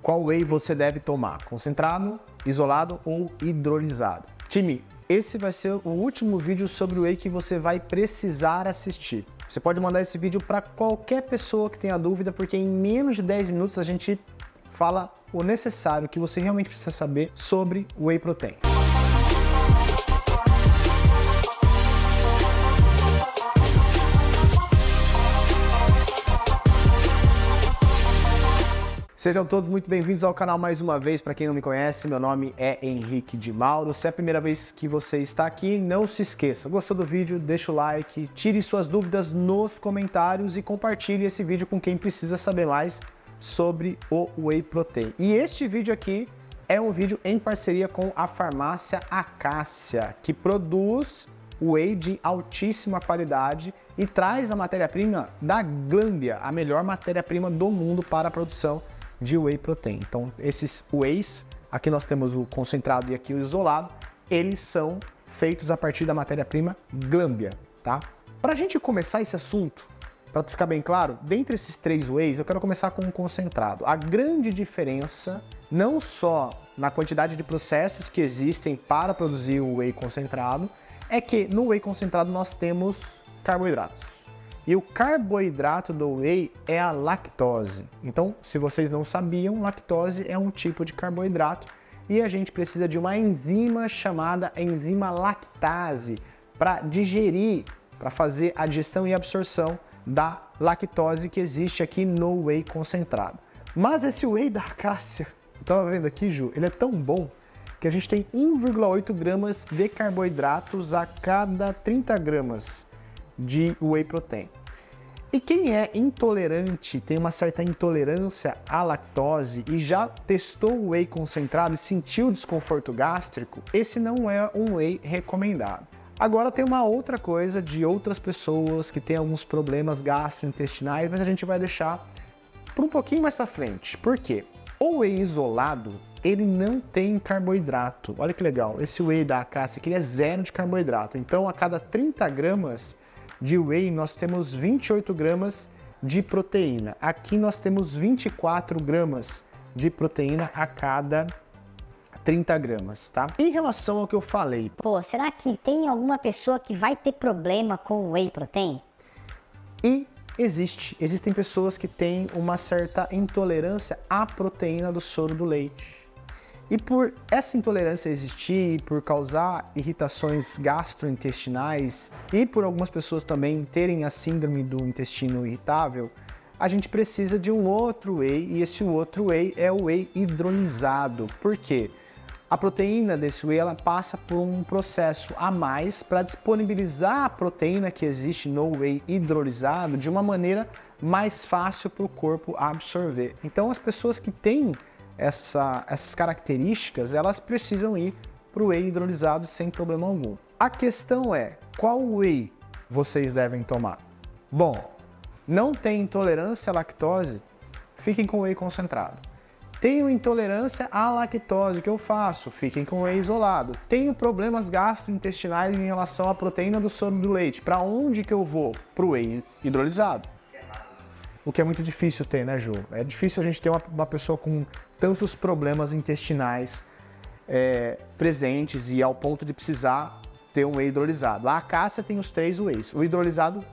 Qual whey você deve tomar? Concentrado, isolado ou hidrolisado? Time, esse vai ser o último vídeo sobre o whey que você vai precisar assistir. Você pode mandar esse vídeo para qualquer pessoa que tenha dúvida, porque em menos de 10 minutos a gente fala o necessário que você realmente precisa saber sobre o whey protein. Sejam todos muito bem-vindos ao canal mais uma vez. Para quem não me conhece, meu nome é Henrique de Mauro. Se é a primeira vez que você está aqui, não se esqueça. Gostou do vídeo? Deixa o like, tire suas dúvidas nos comentários e compartilhe esse vídeo com quem precisa saber mais sobre o whey protein. E este vídeo aqui é um vídeo em parceria com a farmácia Acácia, que produz whey de altíssima qualidade e traz a matéria-prima da Glâmbia, a melhor matéria-prima do mundo para a produção de whey protein. Então, esses wheys, aqui nós temos o concentrado e aqui o isolado, eles são feitos a partir da matéria-prima Glâmbia, tá? Para a gente começar esse assunto, para ficar bem claro, dentre esses três wheys, eu quero começar com o concentrado. A grande diferença, não só na quantidade de processos que existem para produzir o whey concentrado, é que no whey concentrado nós temos carboidratos. E o carboidrato do whey é a lactose. Então, se vocês não sabiam, lactose é um tipo de carboidrato e a gente precisa de uma enzima chamada enzima lactase para digerir, para fazer a digestão e absorção da lactose que existe aqui no whey concentrado. Mas esse whey da Acácia, estava vendo aqui, Ju, ele é tão bom que a gente tem 1,8 gramas de carboidratos a cada 30 gramas de whey protein. E quem é intolerante, tem uma certa intolerância à lactose e já testou o whey concentrado e sentiu desconforto gástrico, esse não é um whey recomendado. Agora tem uma outra coisa de outras pessoas que têm alguns problemas gastrointestinais, mas a gente vai deixar para um pouquinho mais para frente. Por quê? O whey isolado, ele não tem carboidrato. Olha que legal, esse whey da Acácia aqui é zero de carboidrato. Então, a cada 30 gramas de whey, nós temos 28 gramas de proteína. Aqui nós temos 24 gramas de proteína a cada 30 gramas, tá? Em relação ao que eu falei... Pô, será que tem alguma pessoa que vai ter problema com o whey protein? E existem pessoas que têm uma certa intolerância à proteína do soro do leite. E por essa intolerância existir, por causar irritações gastrointestinais e por algumas pessoas também terem a síndrome do intestino irritável, a gente precisa de um outro whey e esse outro whey é o whey hidrolisado. Por quê? A proteína desse whey ela passa por um processo a mais para disponibilizar a proteína que existe no whey hidrolisado de uma maneira mais fácil para o corpo absorver. Então as pessoas que têm essas características, elas precisam ir para o whey hidrolisado sem problema algum. A questão é, qual whey vocês devem tomar? Bom, não tem intolerância à lactose? Fiquem com o whey concentrado. Tenho intolerância à lactose, o que eu faço? Fiquem com o whey isolado. Tenho problemas gastrointestinais em relação à proteína do soro do leite. Para onde que eu vou? Para o whey hidrolisado. O que é muito difícil ter, né, Ju? É difícil a gente ter uma pessoa com tantos problemas intestinais presentes e ao ponto de precisar ter um whey hidrolisado. A Acácia tem os 3 wheys. O hidrolisado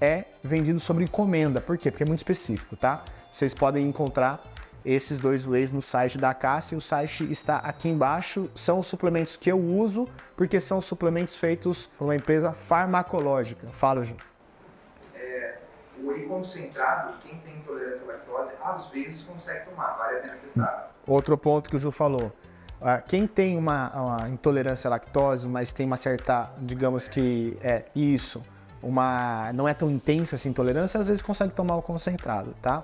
é vendido sobre encomenda. Por quê? Porque é muito específico, tá? Vocês podem encontrar esses 2 wheys no site da Acácia. O site está aqui embaixo. São os suplementos que eu uso, porque são suplementos feitos por uma empresa farmacológica. Fala, Ju. O whey concentrado, quem tem intolerância à lactose, às vezes consegue tomar, vale a pena testar. Outro ponto que o Ju falou, quem tem uma intolerância à lactose, mas tem uma certa, digamos que não é tão intensa essa intolerância, às vezes consegue tomar o concentrado, tá?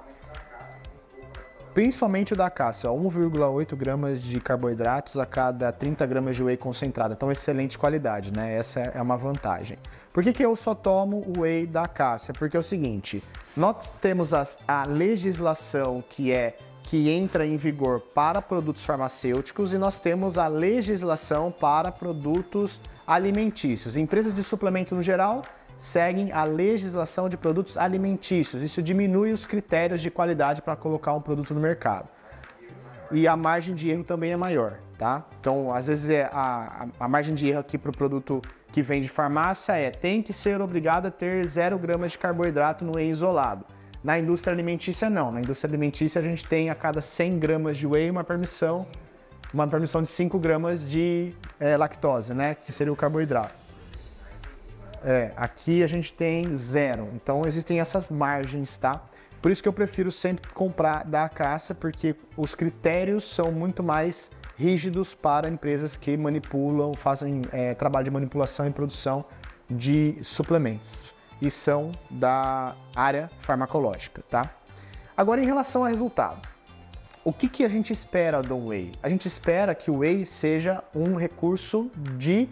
Principalmente o da Acácia, 1,8 gramas de carboidratos a cada 30 gramas de whey concentrado. Então, excelente qualidade, né? Essa é uma vantagem. Por que eu só tomo o whey da Acácia? Porque é o seguinte, nós temos a legislação que entra em vigor para produtos farmacêuticos e nós temos a legislação para produtos alimentícios. Empresas de suplemento no geral seguem a legislação de produtos alimentícios. Isso diminui os critérios de qualidade para colocar um produto no mercado. e a margem de erro também é maior, tá? Então, às vezes a margem de erro aqui para o produto que vem de farmácia tem que ser obrigado a ter 0 gramas de carboidrato no whey isolado. Na indústria alimentícia, não. Na indústria alimentícia, a gente tem a cada 100 gramas de whey uma permissão de 5 gramas de lactose, né? Que seria o carboidrato. Aqui a gente tem 0. Então, existem essas margens, tá? Por isso que eu prefiro sempre comprar da Acácia, porque os critérios são muito mais rígidos para empresas que manipulam, fazem trabalho de manipulação e produção de suplementos e são da área farmacológica, tá? Agora, em relação ao resultado, o que a gente espera do whey? A gente espera que o whey seja um recurso de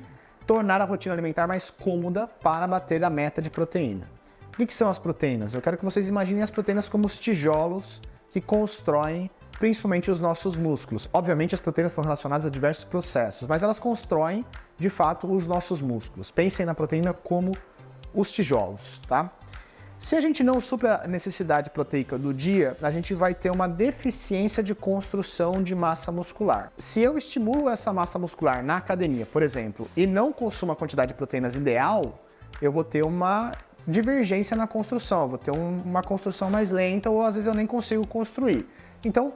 tornar a rotina alimentar mais cômoda para bater a meta de proteína. O que são as proteínas? Eu quero que vocês imaginem as proteínas como os tijolos que constroem principalmente os nossos músculos. Obviamente as proteínas estão relacionadas a diversos processos, mas elas constroem, de fato, os nossos músculos. Pensem na proteína como os tijolos, tá? Se a gente não supre a necessidade proteica do dia, a gente vai ter uma deficiência de construção de massa muscular. Se eu estimulo essa massa muscular na academia, por exemplo, e não consumo a quantidade de proteínas ideal, eu vou ter uma divergência na construção, eu vou ter uma construção mais lenta ou às vezes eu nem consigo construir. Então,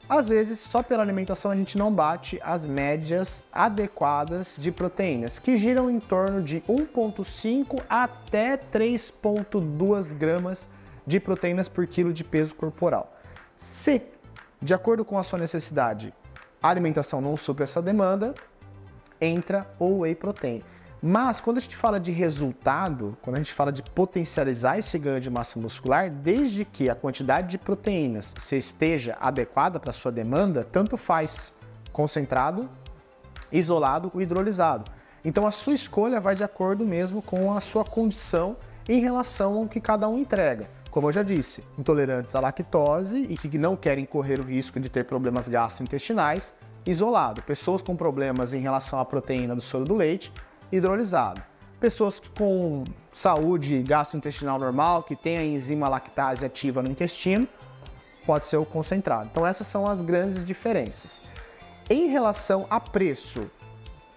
às vezes, só pela alimentação a gente não bate as médias adequadas de proteínas, que giram em torno de 1,5 até 3,2 gramas de proteínas por quilo de peso corporal. Se, de acordo com a sua necessidade, a alimentação não supre essa demanda, entra o whey protein. Mas quando a gente fala de resultado, quando a gente fala de potencializar esse ganho de massa muscular, desde que a quantidade de proteínas se esteja adequada para a sua demanda, tanto faz concentrado, isolado ou hidrolisado. Então a sua escolha vai de acordo mesmo com a sua condição em relação ao que cada um entrega. Como eu já disse, intolerantes à lactose e que não querem correr o risco de ter problemas gastrointestinais, isolado. Pessoas com problemas em relação à proteína do soro do leite, hidrolisado. Pessoas com saúde gastrointestinal normal, que tem a enzima lactase ativa no intestino, pode ser o concentrado. Então essas são as grandes diferenças. Em relação a preço,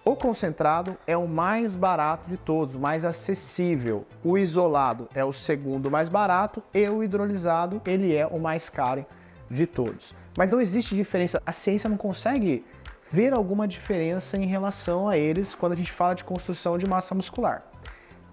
o concentrado é o mais barato de todos, o mais acessível. O isolado é o segundo mais barato e o hidrolisado, ele é o mais caro de todos. Mas não existe diferença, a ciência não consegue ver alguma diferença em relação a eles quando a gente fala de construção de massa muscular.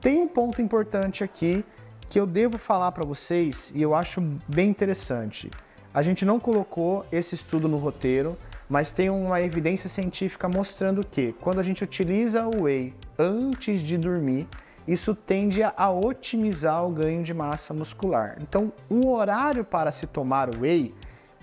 Tem um ponto importante aqui que eu devo falar para vocês e eu acho bem interessante. A gente não colocou esse estudo no roteiro, mas tem uma evidência científica mostrando que quando a gente utiliza o whey antes de dormir, isso tende a otimizar o ganho de massa muscular. Então, o horário para se tomar o whey,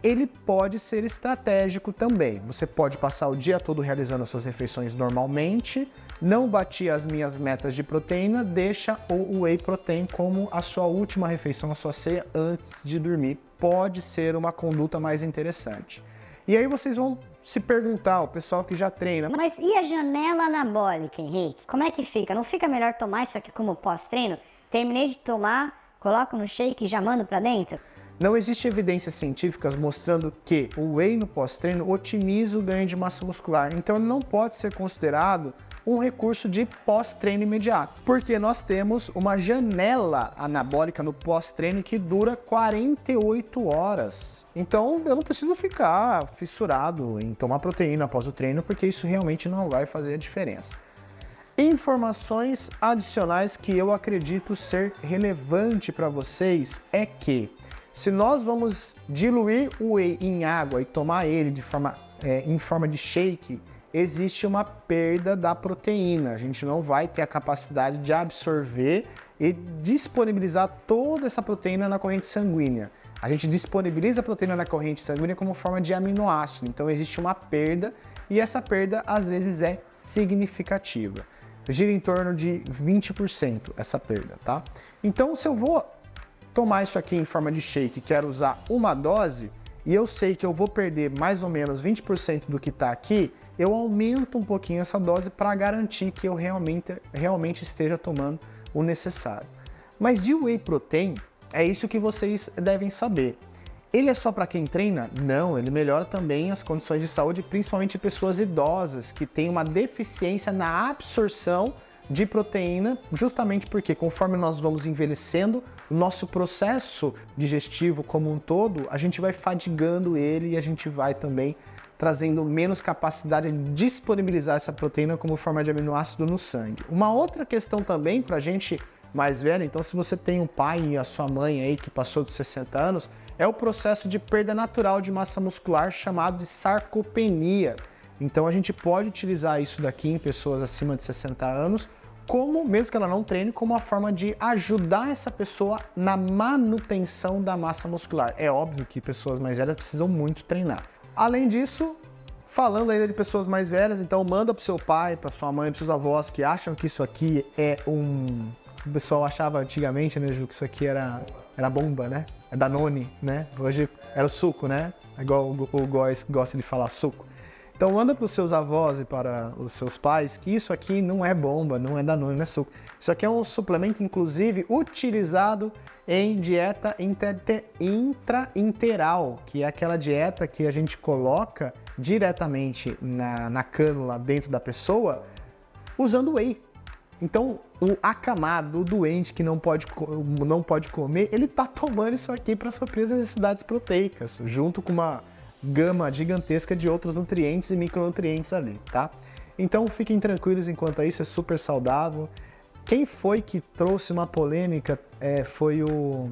ele pode ser estratégico também. Você pode passar o dia todo realizando as suas refeições normalmente, não bater as minhas metas de proteína, deixa o whey protein como a sua última refeição, a sua ceia antes de dormir. Pode ser uma conduta mais interessante. E aí vocês vão se perguntar, o pessoal que já treina... Mas e a janela anabólica, Henrique? Como é que fica? Não fica melhor tomar isso aqui como pós-treino? Terminei de tomar, coloco no shake e já mando pra dentro? Não existe evidências científicas mostrando que o whey no pós-treino otimiza o ganho de massa muscular. Então ele não pode ser considerado um recurso de pós-treino imediato, porque nós temos uma janela anabólica no pós-treino que dura 48 horas. Então eu não preciso ficar fissurado em tomar proteína após o treino, porque isso realmente não vai fazer a diferença. Informações adicionais que eu acredito ser relevante para vocês é que se nós vamos diluir o whey em água e tomar ele em forma de shake, existe uma perda da proteína. A gente não vai ter a capacidade de absorver e disponibilizar toda essa proteína na corrente sanguínea. A gente disponibiliza a proteína na corrente sanguínea como forma de aminoácido. Então existe uma perda e essa perda às vezes é significativa. Gira em torno de 20% essa perda, tá? Então se eu vou tomar isso aqui em forma de shake, quero usar uma dose e eu sei que eu vou perder mais ou menos 20% do que está aqui, eu aumento um pouquinho essa dose para garantir que eu realmente esteja tomando o necessário. Mas de whey protein, é isso que vocês devem saber. Ele é só para quem treina? Não, ele melhora também as condições de saúde, principalmente pessoas idosas que têm uma deficiência na absorção de proteína, justamente porque conforme nós vamos envelhecendo, o nosso processo digestivo como um todo, a gente vai fadigando ele e a gente vai também trazendo menos capacidade de disponibilizar essa proteína como forma de aminoácido no sangue. Uma outra questão também para a gente mais velha, então se você tem um pai e a sua mãe aí que passou dos 60 anos, é o processo de perda natural de massa muscular chamado de sarcopenia. Então a gente pode utilizar isso daqui em pessoas acima de 60 anos, como, mesmo que ela não treine, como uma forma de ajudar essa pessoa na manutenção da massa muscular. É óbvio que pessoas mais velhas precisam muito treinar. Além disso, falando ainda de pessoas mais velhas, então manda para o seu pai, para sua mãe, para seus avós que acham que isso aqui é um... O pessoal achava antigamente, né, Ju, que isso aqui era bomba, né? É Danone, né? Hoje era o suco, né? Igual o Góes gosta de falar suco. Então manda para os seus avós e para os seus pais que isso aqui não é bomba, não é Danone, não é suco. Isso aqui é um suplemento, inclusive, utilizado em dieta intrainteral, que é aquela dieta que a gente coloca diretamente na cânula dentro da pessoa usando whey. Então, o acamado, o doente que não pode comer, ele tá tomando isso aqui para suprir as necessidades proteicas, junto com uma gama gigantesca de outros nutrientes e micronutrientes ali, tá? Então, fiquem tranquilos enquanto a isso, é super saudável. Quem foi que trouxe uma polêmica foi o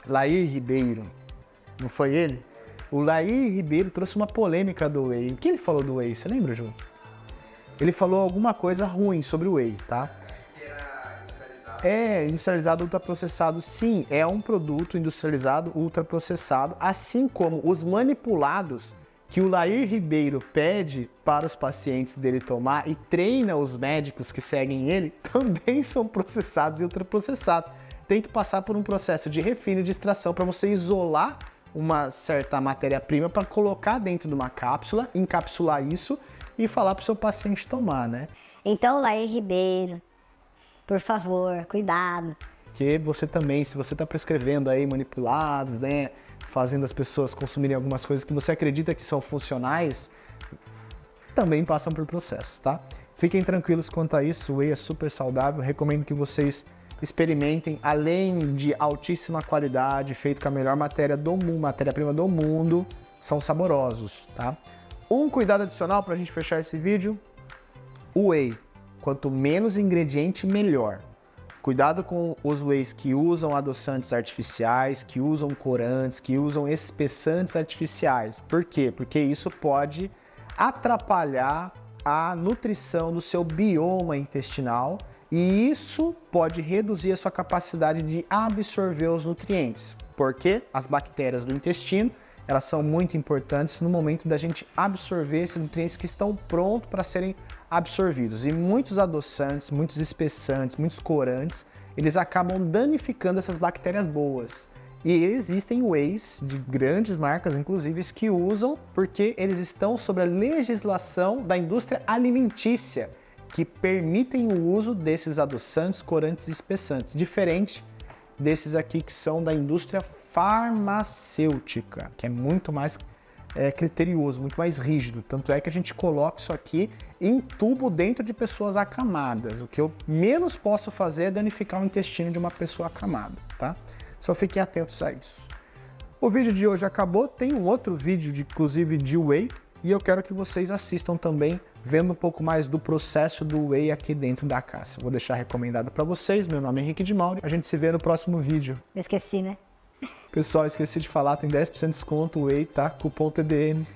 Lair Ribeiro, não foi ele? O Lair Ribeiro trouxe uma polêmica do whey. O que ele falou do whey? Você lembra, Ju? Ele falou alguma coisa ruim sobre o whey, tá? Industrializado ultraprocessado, sim, é um produto industrializado ultraprocessado, assim como os manipulados que o Lair Ribeiro pede para os pacientes dele tomar e treina os médicos que seguem ele, também são processados e ultraprocessados. Tem que passar por um processo de refino e de extração para você isolar uma certa matéria-prima para colocar dentro de uma cápsula, encapsular isso e falar para o seu paciente tomar, né? Então, Lair Ribeiro, por favor, cuidado. Que você também, se você está prescrevendo aí manipulados, né, fazendo as pessoas consumirem algumas coisas que você acredita que são funcionais, também passam por processos, tá? Fiquem tranquilos quanto a isso, o whey é super saudável, recomendo que vocês experimentem, além de altíssima qualidade, feito com a melhor matéria-prima do mundo, são saborosos, tá? Um cuidado adicional para a gente fechar esse vídeo, o whey, quanto menos ingrediente, melhor. Cuidado com os wheys que usam adoçantes artificiais, que usam corantes, que usam espessantes artificiais. Por quê? Porque isso pode atrapalhar a nutrição do seu bioma intestinal e isso pode reduzir a sua capacidade de absorver os nutrientes. Porque as bactérias do intestino, elas são muito importantes no momento da gente absorver esses nutrientes que estão prontos para serem absorvidos. E muitos adoçantes, muitos espessantes, muitos corantes, eles acabam danificando essas bactérias boas. E existem wheys de grandes marcas, inclusive, que usam porque eles estão sob a legislação da indústria alimentícia, que permitem o uso desses adoçantes, corantes e espessantes, diferente desses aqui que são da indústria farmacêutica, que é muito mais criterioso, muito mais rígido. Tanto é que a gente coloca isso aqui em tubo dentro de pessoas acamadas. O que eu menos posso fazer é danificar o intestino de uma pessoa acamada, tá? Só fiquem atentos a isso. O vídeo de hoje acabou, tem um outro vídeo, inclusive de whey, e eu quero que vocês assistam também, vendo um pouco mais do processo do whey aqui dentro da Cássia. Vou deixar recomendado para vocês, meu nome é Henrique de Mauro, a gente se vê no próximo vídeo. Eu esqueci, né? Pessoal, esqueci de falar, tem 10% de desconto whey, tá? Cupom TDM.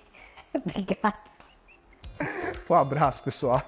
Obrigada. Um abraço, pessoal.